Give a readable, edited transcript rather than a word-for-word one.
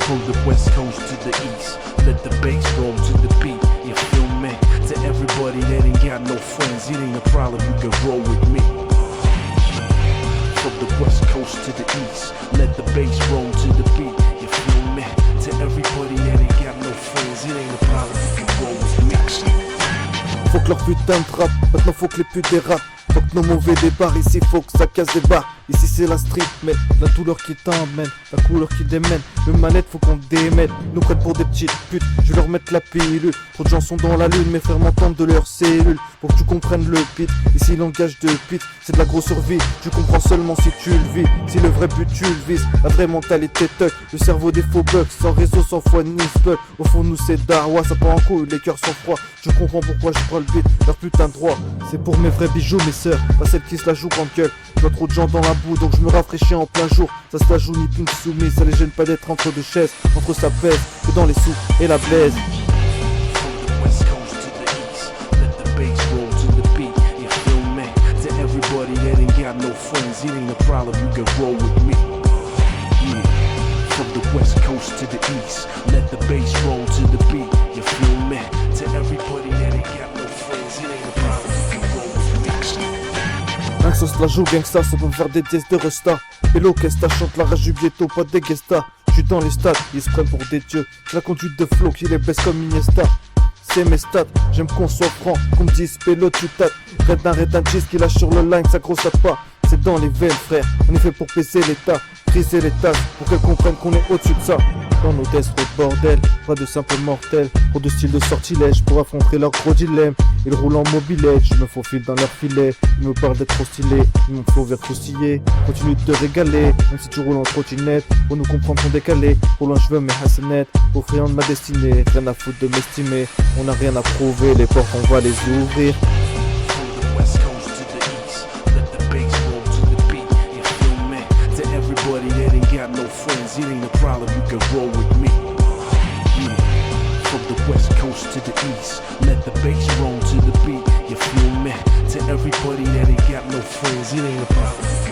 From the west coast to the east, let the bass roll to the beat, you feel me? To everybody that ain't got no friends, it ain't a problem, you can roll with me. From the west coast to the east, let the bass roll to the beat, you feel me? To everybody that ain't got no friends, it ain't a problem, you can roll with me. Faut que leur putain de rap, maintenant faut que les putes dérapent. Faut que nos mauvais débarres, ici faut que ça casse des barres. Ici c'est la street, mais la douleur qui t'emmène, la couleur qui démène. Le manette faut qu'on démène, nous prennent pour des petites putes. Je vais leur mettre la pilule, trop de gens sont dans la lune. Mes frères m'entendent de leurs cellules, pour que tu comprennes le beat. Ici langage de pute, c'est de la grosse survie. Tu comprends seulement si tu le vis, si le vrai but tu le vises. La vraie mentalité tuck, le cerveau des faux bugs. Sans réseau, sans foi ni spell. Au fond nous c'est Darwa, ça part en couille, les cœurs sont froids. Je comprends pourquoi je prends le beat, leur putain de droit. C'est pour mes vrais bijoux, mes sœurs, pas celles qui se la jouent en gueule. Je vois trop de gens dans la boue, donc je me rafraîchis en plein jour. Ça se la joue ni ping soumis, ça les gêne pas d'être entre deux chaises. Entre ça pèse, que dans les sous et la blaise. From the west coast to the east, let the bass roll to the beat, you feel me? To everybody that ain't got no friends, it ain't a problem, you can roll with me. Yeah. From the west coast to the east, let the bass roll to the beat, you feel me? To everybody that ain't got no friends, it ain't a problem, you can roll with me. Rien que ça se la joue bien que ça peut me faire des tests de resta. Hello, qu'est-ce que chante la rage du ghetto, pas des guestas. J'suis dans les stats, ils se prennent pour des dieux. J'ai la conduite de flow qui les baisse comme Iniesta. C'est mes stats, j'aime qu'on soit franc, qu'on me dise pélo tu tâtes. Red un cheese qui lâche sur le line, ça grosse à pas. C'est dans les veines frère, on est fait pour baisser l'état, briser les tasses, pour qu'elles comprennent qu'on est au-dessus de ça. Dans nos tests de bordel, pas de simple mortel, trop de style de sortilège pour affronter leur gros dilemme. Ils roulent en mobilette, je me faufile dans leur filet. Ils me parlent d'être trop stylé, ils m'ont fait vers croustiller. Continue de te régaler, même si tu roules en trottinette. Pour nous comprendre ton décalé, pour loin je veux mes hassanettes. Au friand de ma destinée, rien à foutre de m'estimer. On n'a rien à prouver, les portes on va les ouvrir. From the west coast to the east, let the bass roll to the beat, you feel me? To everybody that ain't got no friends, it ain't a problem, you can roll with me. Yeah. From the west coast to the east, let the bass roll to the beat, you feel me? To everybody that ain't got no friends, it ain't a problem.